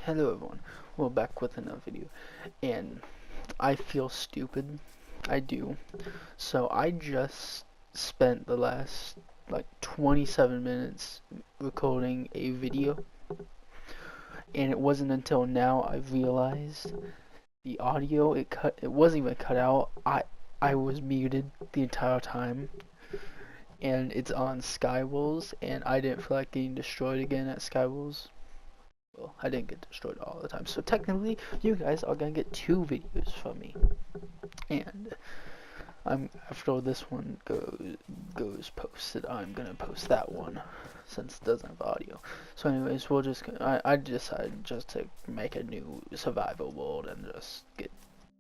Hello everyone, we're back with another video, and I feel stupid, I do. So I just spent the last like 27 minutes recording a video, and it wasn't until now I realized the audio, it wasn't even cut out. I was muted the entire time, and it's on Skywolves, and I didn't feel like getting destroyed again at Skywolves. Well, I didn't get destroyed all the time. So technically, you guys are gonna get two videos from me. And after this one goes posted, I'm gonna post that one since it doesn't have audio. So anyways, I decided just to make a new survival world and just get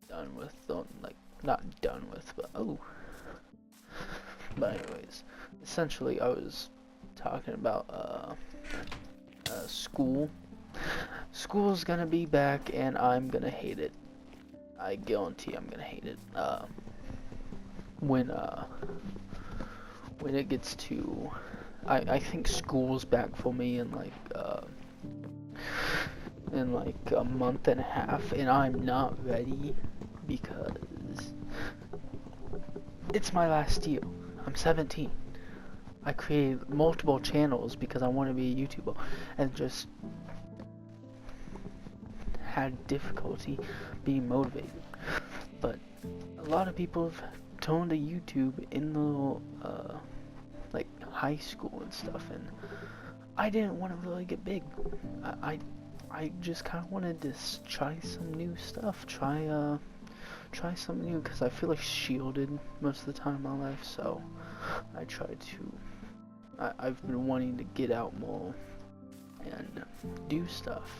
done with like not done with, but anyways, essentially I was talking about school. School's gonna be back and I'm gonna hate it. I guarantee I'm gonna hate it. When when it gets to I think school's back for me in like a month and a half, and I'm not ready because it's my last year. I'm 17. I created multiple channels because I want to be a YouTuber and just had difficulty being motivated. But a lot of people have turned to YouTube in the like high school and stuff, and I didn't want to really get big. I just kind of wanted to try some new stuff, try something new, because I feel like shielded most of the time in my life. So I tried to. I've been wanting to get out more and do stuff,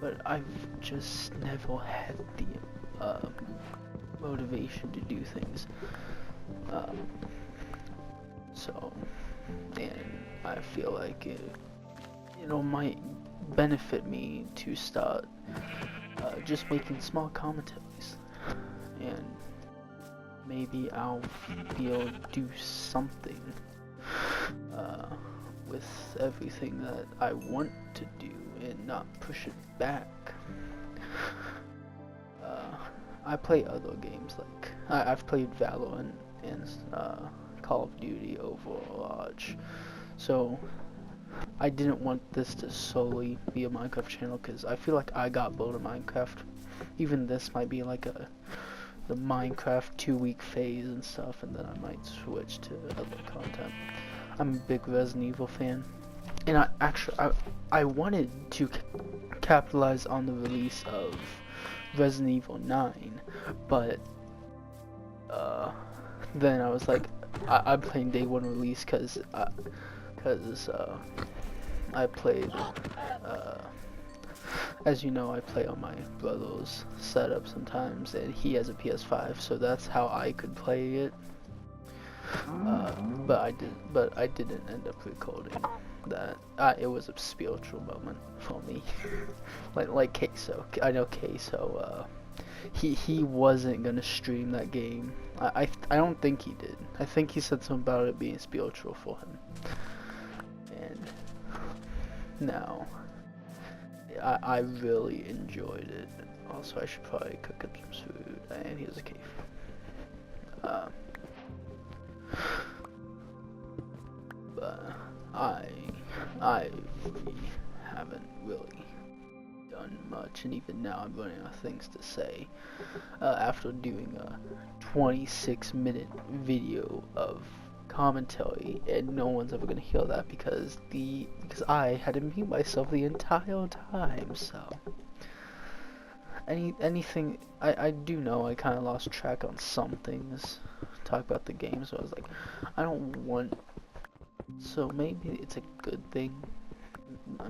but I've just never had the motivation to do things. So, and I feel like it might benefit me to start just making small commentaries, and maybe I'll be able to do something with everything that I want to do and not push it back. I play other games, like I've played Valorant and Call of Duty, Overwatch, so I didn't want this to solely be a Minecraft channel because I feel like I got bored of Minecraft. Even this might be like the Minecraft 2-week phase and stuff, and then I might switch to other content. I'm a big Resident Evil fan, and I wanted to capitalize on the release of Resident Evil 9, but then I was like, I'm playing day one release because I played, as you know, I play on my brother's setup sometimes, and he has a PS5, so that's how I could play it. But I didn't end up recording that. It was a spiritual moment for me. like Queso. I know Queso. He wasn't gonna stream that game. I don't think he did. I think he said something about it being spiritual for him. And now I really enjoyed it. Also, I should probably cook up some food. And here's a cave. But I haven't really done much, and even now I'm running out of things to say. After doing a 26-minute video of commentary, and no one's ever gonna hear that because I had to mute myself the entire time. So anything I do know I kind of lost track on some things. Talk about the game, so I was like, I don't want. So maybe it's a good thing.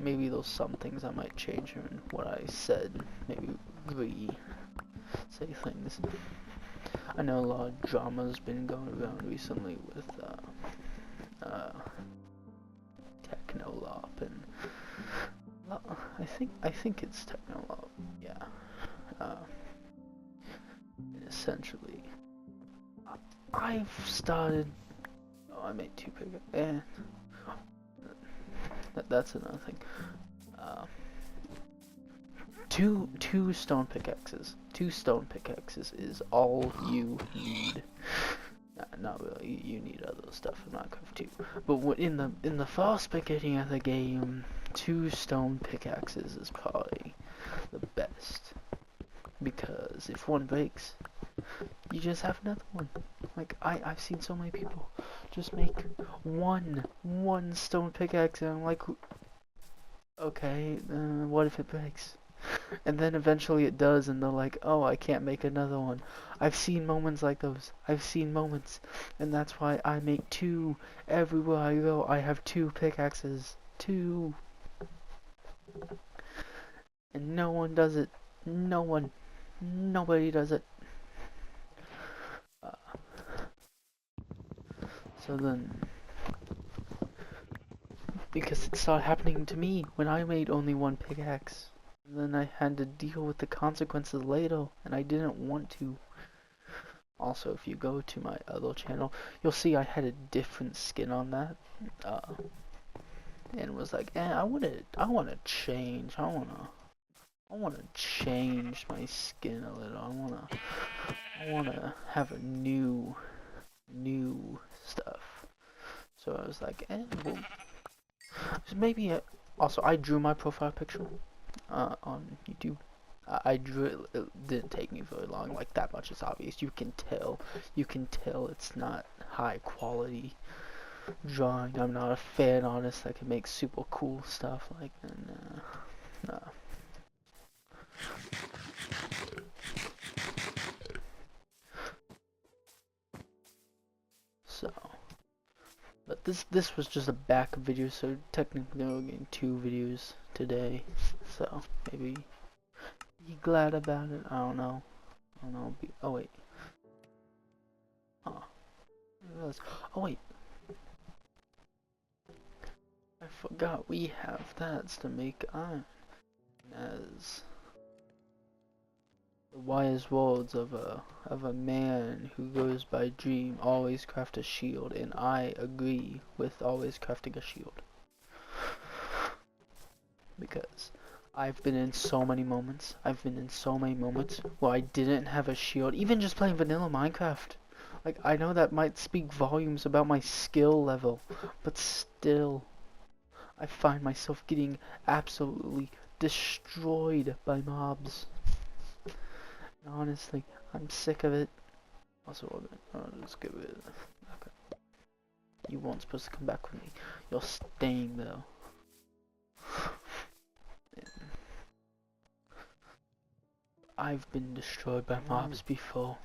Maybe there's some things I might change in what I said. Maybe say things. I know a lot of drama's been going around recently with Technolop, and I think it's Technolop. Yeah. Essentially, I've started. Oh, I made too big. That's another thing. two stone pickaxes. 2 stone pickaxes is all you need. Not really. You need other stuff in Minecraft too. But in the first beginning of the game, 2 stone pickaxes is probably the best, because if one breaks, you just have another one. Like I've seen so many people just make one stone pickaxe, and I'm like, okay, what if it breaks? And then eventually it does, and they're like, oh, I can't make another one. I've seen moments like those. I've seen moments, and that's why I make 2 everywhere I go. I have 2 pickaxes. 2. And no one does it. No one. Nobody does it. So then, because it started happening to me when I made only 1 pickaxe. And then I had to deal with the consequences later, and I didn't want to. Also, if you go to my other channel, you'll see I had a different skin on that. And was like, I wanna change. I wanna change my skin a little. I wanna have a new stuff. So I was like, well, maybe. Also, I drew my profile picture on YouTube. I drew it. It didn't take me very long. Like, that much is obvious. You can tell it's not high quality drawing. I'm not a fan artist that can make super cool stuff like that. Nah. So, but this was just a back video, so technically we're getting 2 videos today. So maybe be glad about it. I don't know. Oh wait. Oh wait. I forgot we have that to make iron. As the wise words of a man who goes by Dream, always craft a shield, and I agree with always crafting a shield. Because I've been in so many moments where I didn't have a shield, even just playing vanilla Minecraft. Like, I know that might speak volumes about my skill level, but still, I find myself getting absolutely destroyed by mobs. And honestly, I'm sick of it. Also, let's get rid of it. Okay. You weren't supposed to come back with me. You're staying though. I've been destroyed by mobs before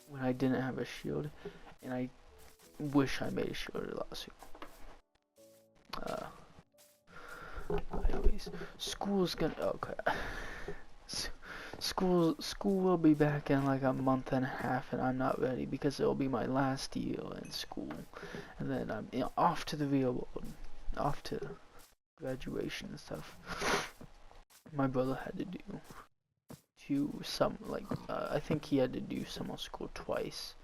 when I didn't have a shield, and I wish I made a shield a lot sooner. Anyways, school's gonna School will be back in like a month and a half, and I'm not ready because it'll be my last year in school, and then I'm off to the real world, off to graduation and stuff. My brother had to do I think he had to do summer school twice,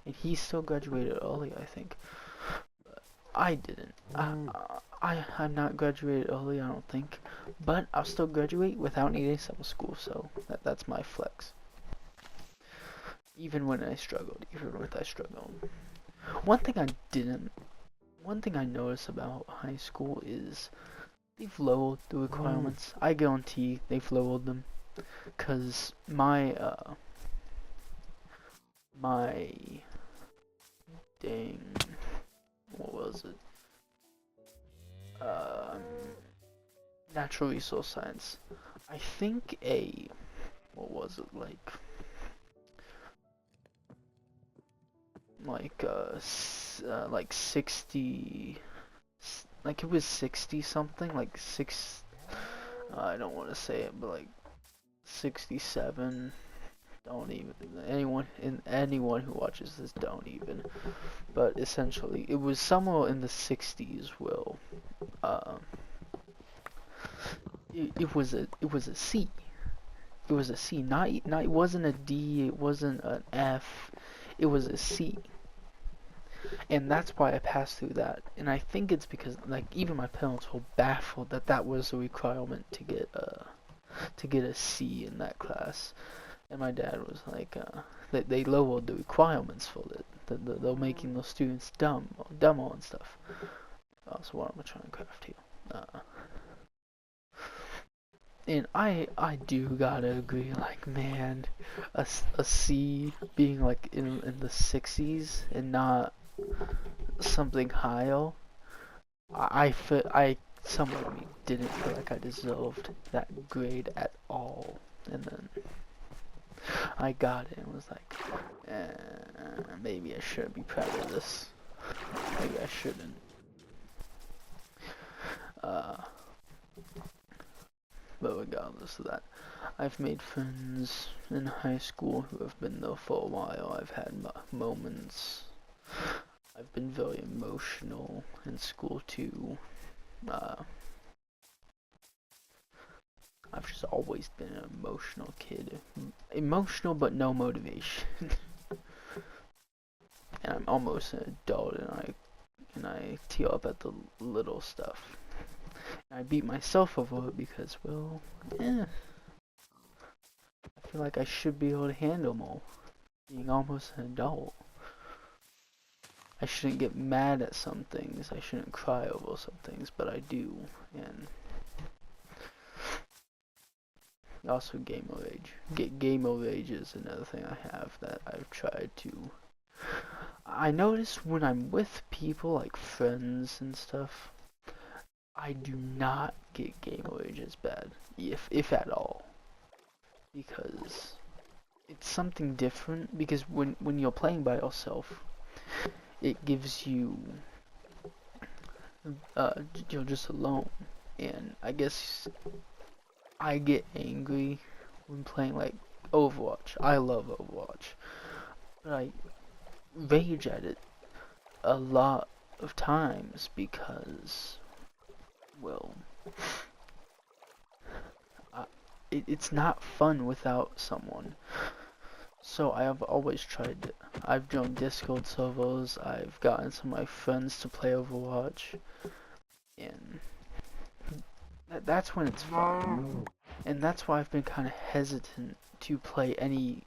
and he still graduated early, I think. But I didn't. I'm not graduated early, I don't think, but I'll still graduate without needing summer school, so that's my flex. Even when I struggled, One thing I noticed about high school is they've lowered the requirements. I guarantee they've lowered them, cause my dang, what was it? Natural resource science. I think what was it, like 60, like it was 60 something, like I don't want to say it, but like 67. Don't even, anyone who watches this, don't even. But essentially, it was somewhere in the 60s. Will it was a C. It was a C. Not it wasn't a D. It wasn't an F. It was a C. And that's why I passed through that. And I think it's because, like, even my parents were baffled that that was a requirement to get to get a C in that class. And my dad was like, they lowered the requirements for it. They're making those students dumber and stuff. So what am I trying to craft here? And I do gotta agree, like, man, a C being like in the 60s and not something higher, I someone of me didn't feel like I deserved that grade at all. And then I got it and was like, maybe I shouldn't be proud of this. Maybe I shouldn't. But regardless of that, I've made friends in high school who have been there for a while. I've had moments. I've been very emotional in school too. I've just always been an emotional kid. Emotional but no motivation. And I'm almost an adult and I tear up at the little stuff. And I beat myself over it because, well, I feel like I should be able to handle more. Being almost an adult. I shouldn't get mad at some things. I shouldn't cry over some things, but I do. And also gamer rage. Gamer rage is another thing I have that I've tried to. I notice when I'm with people like friends and stuff, I do not get gamer rage as bad, if at all, because it's something different. Because when you're playing by yourself, it gives you you're just alone, and I guess I get angry when playing like Overwatch. I love Overwatch, but I rage at it a lot of times because, well, it's not fun without someone. So I have always tried. I've joined Discord servers. I've gotten some of my friends to play Overwatch, and that's when it's fun. And that's why I've been kind of hesitant to play any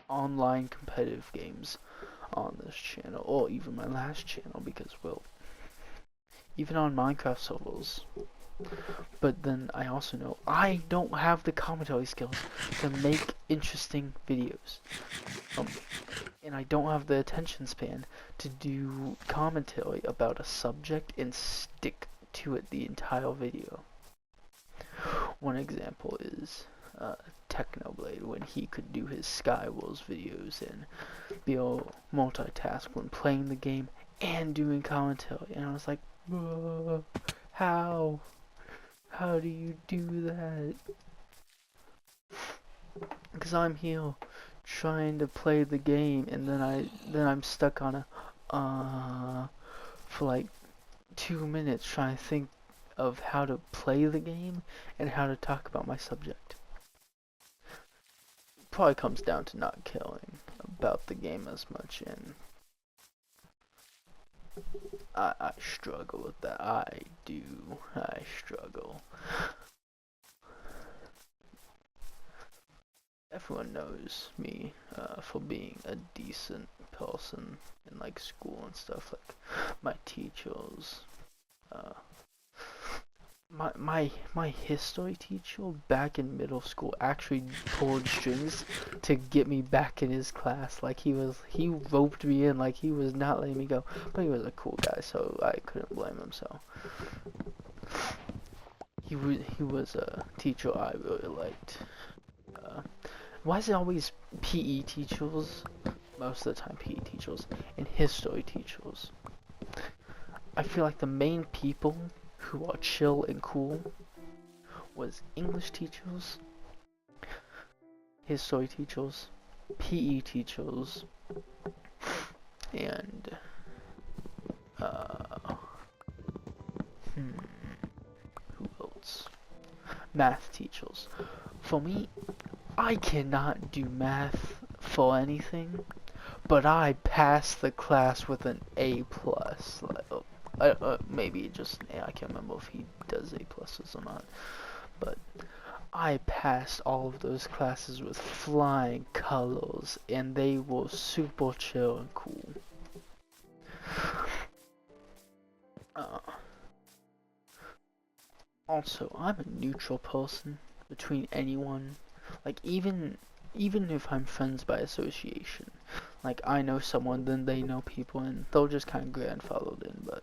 online competitive games on this channel, or even my last channel, because, well, even on Minecraft servers. But then I also know I don't have the commentary skills to make interesting videos. And I don't have the attention span to do commentary about a subject and stick to it the entire video. One example is Technoblade, when he could do his Skywars videos and be able to multitask when playing the game and doing commentary. And I was like, how? How do you do that? Because I'm here trying to play the game, and then I'm stuck on a for like 2 minutes trying to think of how to play the game and how to talk about my subject. Probably comes down to not caring about the game as much, and I struggle with that. I struggle. Everyone knows me for being a decent person in like school and stuff. Like my teachers, my history teacher back in middle school actually pulled strings to get me back in his class. Like he roped me in, like he was not letting me go. But he was a cool guy, so I couldn't blame him. So he was a teacher I really liked. Why is it always PE teachers? Most of the time PE teachers and history teachers. I feel like the main people who are chill and cool was English teachers, history teachers, PE teachers, and who else? Math teachers. For me, I cannot do math for anything, but I passed the class with an A+. Like, maybe just an A. I can't remember if he does A+s or not. But I passed all of those classes with flying colors, and they were super chill and cool. Uh, Also, I'm a neutral person between anyone. Like even if I'm friends by association, like I know someone, then they know people, and they'll just kind of grandfathered in. But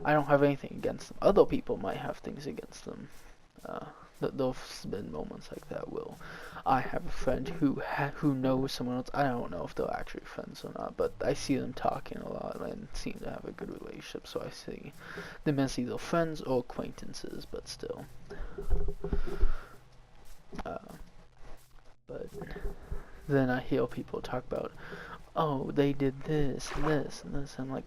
I don't have anything against them. Other people might have things against them. Uh, there's been moments like that. I have a friend who knows someone else. I don't know if they're actually friends or not, but I see them talking a lot and seem to have a good relationship. So I see them as either friends or acquaintances, but still. Uh, but then I hear people talk about, oh, they did this and this and this. I'm like,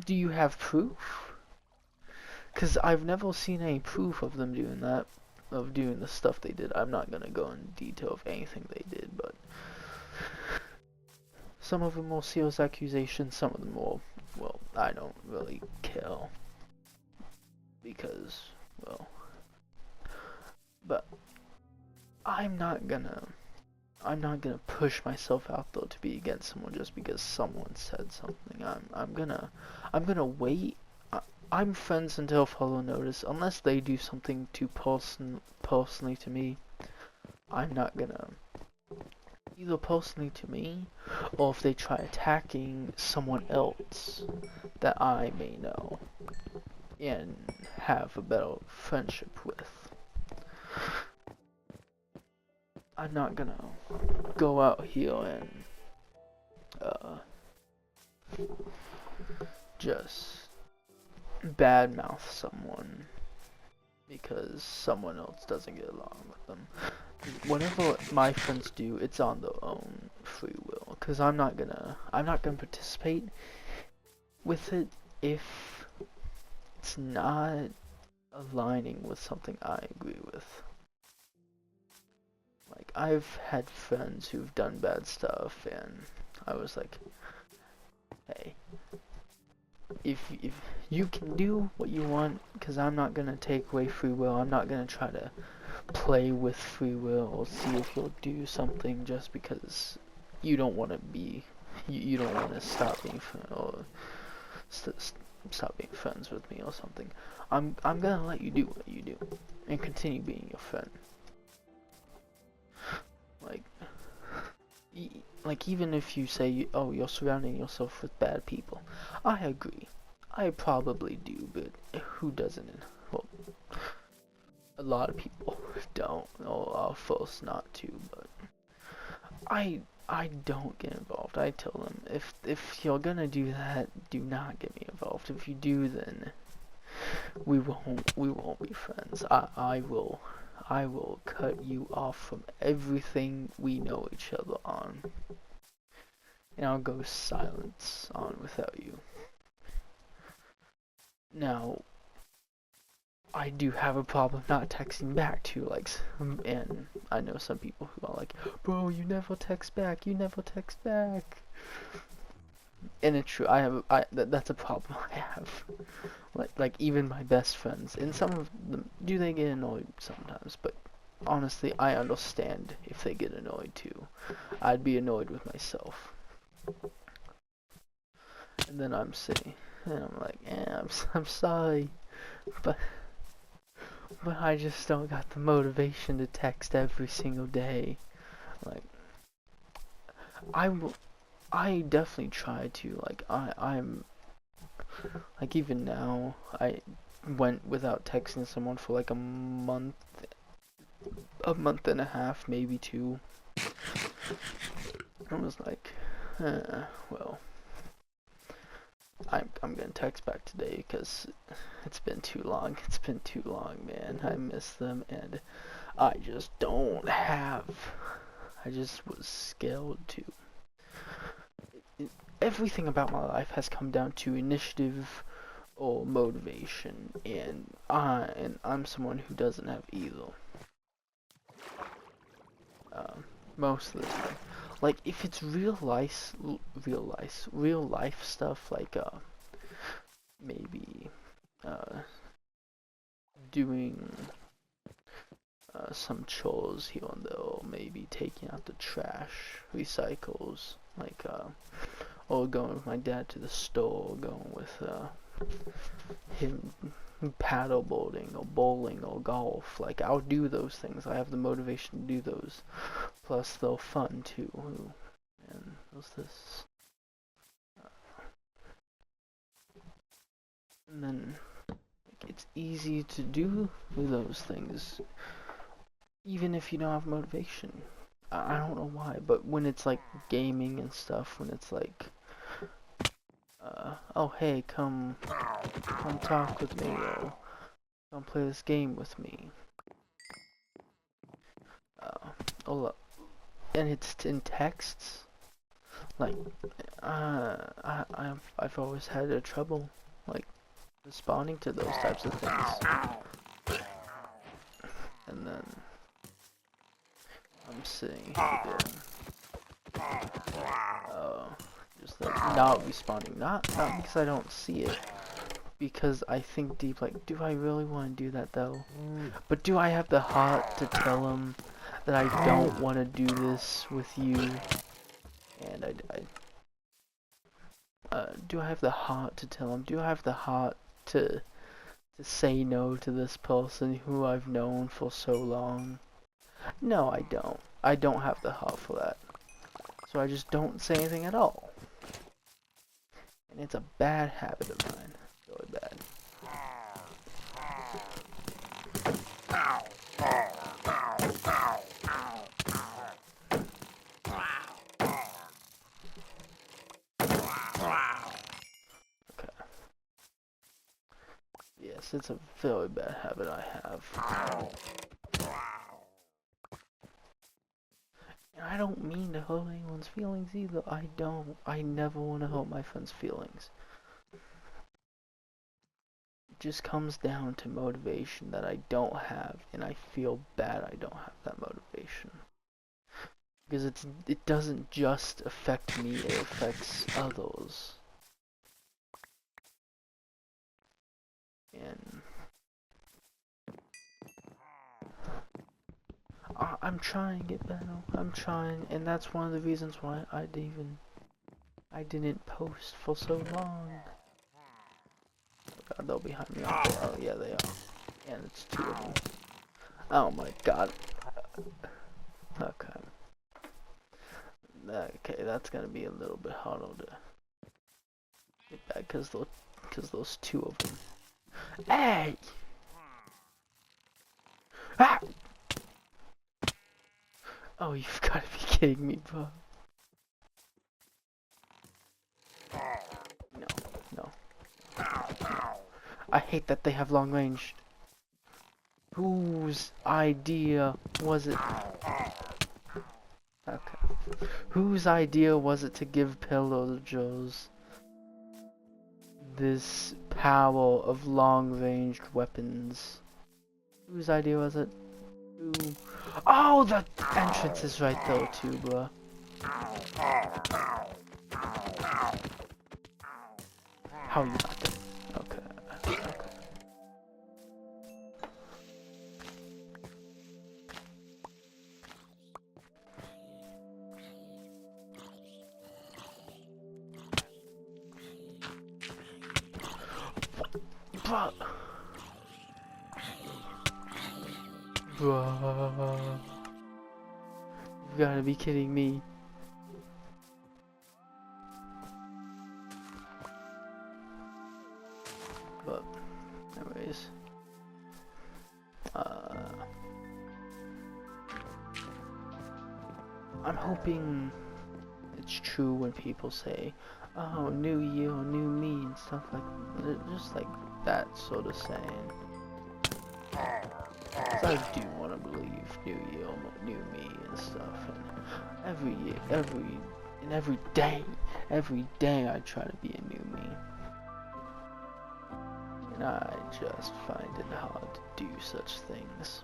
do you have proof? Because I've never seen any proof of them doing that, of doing the stuff they did. I'm not gonna go in detail of anything they did, but some of them were serious accusations, some of them were, well, I don't really care. Because, well, but I'm not gonna push myself out there to be against someone just because someone said something. I'm gonna wait. I'm friends until further notice. Unless they do something too personally to me, I'm not gonna, either personally to me, or if they try attacking someone else that I may know and have a better friendship with. I'm not gonna go out here and just badmouth someone because someone else doesn't get along with them. Whatever my friends do, it's on their own free will. Cause I'm not gonna participate with it if it's not aligning with something I agree with. Like, I've had friends who've done bad stuff, and I was like, hey, if you can do what you want, because I'm not gonna take away free will. I'm not gonna try to play with free will or see if you'll do something just because you don't want to be, you don't want to stop being stop being friends with me or something. I'm gonna let you do what you do and continue being your friend. Like even if you say, oh, you're surrounding yourself with bad people, I agree. I probably do, but who doesn't? Well, a lot of people don't, or are forced not to, but I don't get involved. I tell them, if you're gonna do that, do not get me involved. If you do, then we won't be friends. I will cut you off from everything we know each other on. And I'll go silence on without you. Now, I do have a problem not texting back to, like, and I know some people who are like, bro, you never text back, you never text back. And it's true, that's a problem I have. Like even my best friends, and some of them, do they get annoyed sometimes, but honestly, I understand if they get annoyed too. I'd be annoyed with myself. And then I'm saying, and I'm like, yeah, I'm sorry, but I just don't got the motivation to text every single day. Like, I definitely try to, like, I'm, like, even now, I went without texting someone for like a month and a half, maybe two. I was like, well, I'm gonna text back today because it's been too long. It's been too long, man. I miss them, and I just don't have. I just was scared to. Everything about my life has come down to initiative or motivation, and I'm someone who doesn't have either. Most of the time. Like, if it's real life stuff, like, maybe, doing some chores here and there, or maybe taking out the trash, recycles, like or going with my dad to the store, going with him paddleboarding or bowling or golf. Like, I'll do those things. I have the motivation to do those. Plus, they're fun too. Ooh, and what's this? And then it's easy to do those things, even if you don't have motivation. I don't know why, but when it's like gaming and stuff, when it's like, oh hey, come talk with me, or come play this game with me. Oh, and it's in texts. Like, I've always had trouble, like, responding to those types of things. And then I'm sitting here, just like not responding, not because I don't see it, because I think deep, like, do I really want to do that though? But do I have the heart to tell him that I don't want to do this with you? And do I have the heart to tell him? Do I have the heart to say no to this person who I've known for so long? No, I don't. I don't have the heart for that. So I just don't say anything at all. And it's a bad habit of mine. Really bad. Okay. Yes, it's a very bad habit I have. And I don't mean to hurt anyone's feelings either. I don't. I never want to hurt my friend's feelings. It just comes down to motivation that I don't have, and I feel bad I don't have that motivation. Because it doesn't just affect me, it affects others. And I'm trying to get better. I'm trying, and that's one of the reasons why I didn't post for so long. Oh god, they're behind me. Oh yeah, they are. And it's two of them. Oh my god. Okay. Okay, that's gonna be a little bit harder to get back because those two of them. Hey! Ah! Oh, you've got to be kidding me, bro. No. I hate that they have long range. Whose idea was it? Okay. Whose idea was it to give pillagers this power of long-ranged weapons? Whose idea was it? Ooh. Oh, the entrance is right there too, bruh. How are you not dead? Okay. Bruh. You gotta be kidding me. But, anyways. I'm hoping it's true when people say, oh, new year, new me, and stuff like that. Just like that sort of saying. Because I do want to believe new year, new me, and stuff. And every year, every day I try to be a new me. And I just find it hard to do such things.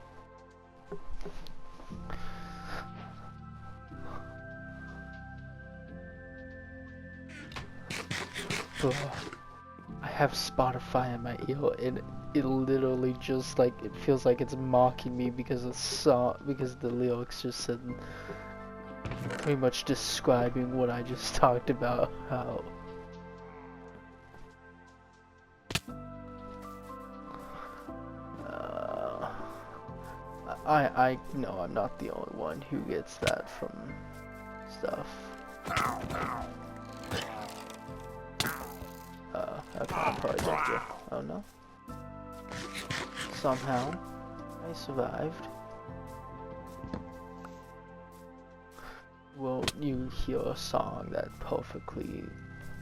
I have Spotify in my ear, and it literally just like it feels like it's mocking me because the lyrics just said pretty much describing what I just talked about. How I know I'm not the only one who gets that from stuff. Okay, I'm probably dead here. Oh no. Somehow, I survived. Well, you hear a song that perfectly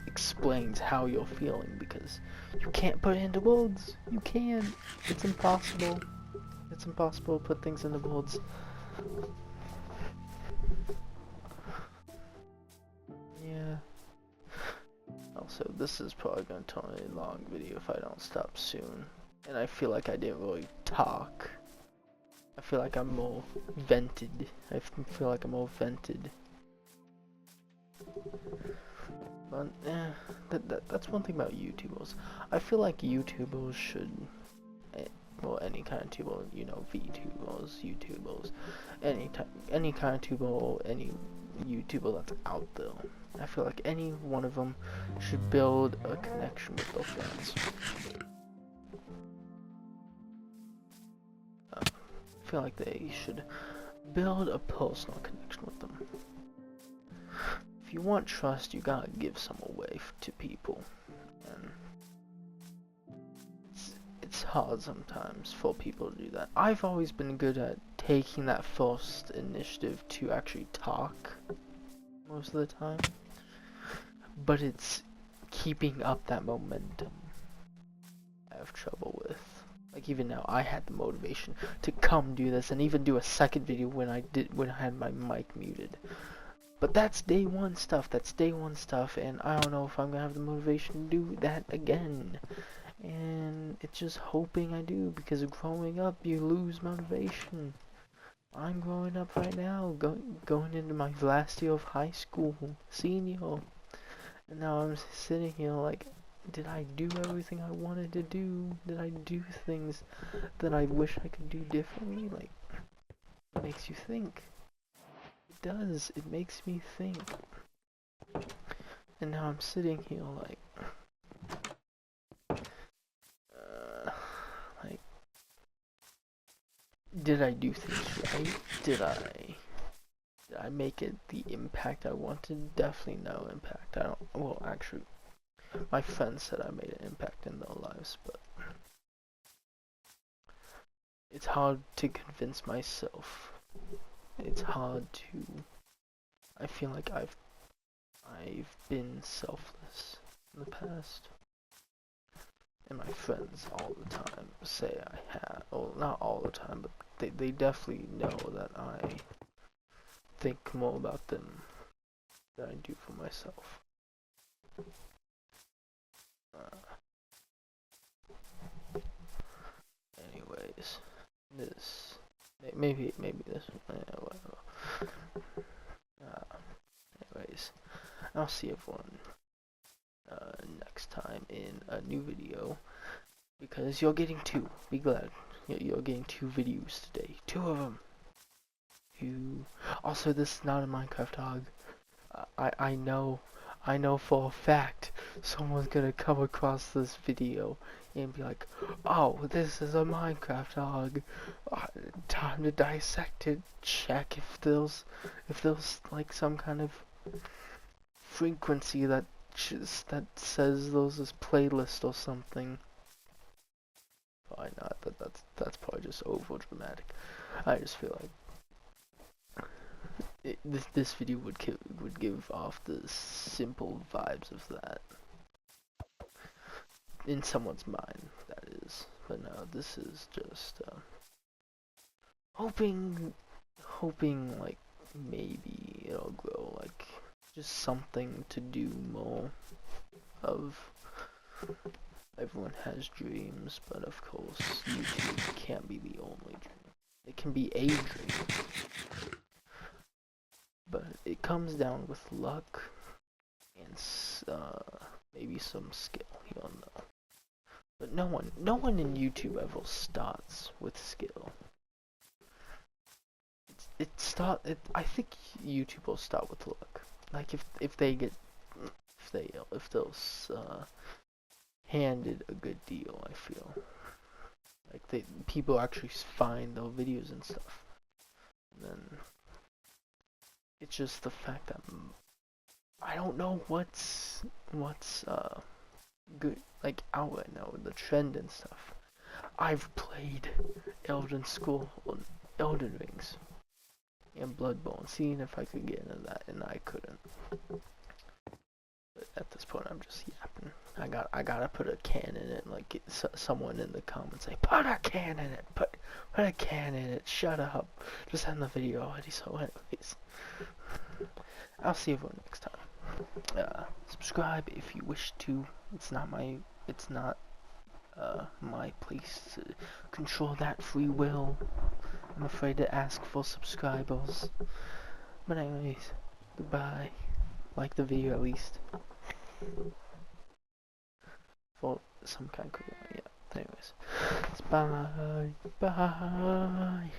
explains how you're feeling because you can't put it into words. You can't. It's impossible. It's impossible to put things into words. Yeah. Also, this is probably going to turn a long video if I don't stop soon. And I feel like I didn't really talk. I feel like I'm more vented. I feel like I'm more vented. But, that's one thing about YouTubers. I feel like YouTubers should, well, any kind of tuber, you know, VTubers, YouTubers, any kind of tuber, any YouTuber that's out there. I feel like any one of them should build a connection with their fans. I feel like they should build a personal connection with them. If you want trust, you gotta give some away to people, and it's hard sometimes for people to do that. I've always been good at taking that first initiative to actually talk most of the time, but it's keeping up that momentum I have trouble with. Like even now, I had the motivation to come do this and even do a second video when I had my mic muted. But that's day one stuff, and I don't know if I'm gonna have the motivation to do that again. And it's just hoping I do, because growing up, you lose motivation. I'm growing up right now, going into my last year of high school, senior. And now I'm sitting here like, did I do everything I wanted to do? Did I do things that I wish I could do differently? Like, it makes you think. It does. It makes me think. And now I'm sitting here like, did I do things right? Did I make it the impact I wanted? Definitely no impact. I don't. Well, actually, my friends said I made an impact in their lives, but it's hard to convince myself. It's hard to. I feel like I've been selfless in the past. And my friends all the time say I have. Well, not all the time, but they definitely know that I think more about them than I do for myself. Anyways, this maybe this. Whatever. Anyways, I'll see everyone next time in a new video, because you're getting two. Be glad you're getting two videos today. Two of them. Also, this is not a Minecraft dog. I know for a fact someone's gonna come across this video and be like, oh, this is a Minecraft dog. Time to dissect it. Check if there's like some kind of frequency that says there's this playlist or something. Probably not. That's probably just over dramatic. I just feel like this video would give off the simple vibes of that in someone's mind, that is. But no, this is just hoping like maybe it'll grow, like just something to do more of. Everyone has dreams, but of course YouTube can't be the only dream. It can be a dream, but it comes down with luck and maybe some skill, you don't know. But no one in YouTube ever starts with skill. I think YouTube will start with luck. Like if they'll handed a good deal, I feel like people actually find their videos and stuff. And then it's just the fact that I don't know what's good, like out right now, the trend and stuff. I've played Elden Rings and Bloodborne, seeing if I could get into that, and I couldn't. But at this point, I'm just yapping. I gotta put a can in it, like someone in the comments say, put a can in it, put a can in it, shut up. Just end the video already, so anyways. I'll see everyone next time. Subscribe if you wish to. It's not my place to control that free will. I'm afraid to ask for subscribers. But anyways, goodbye. Like the video at least. For some kind of, yeah. Anyways, bye.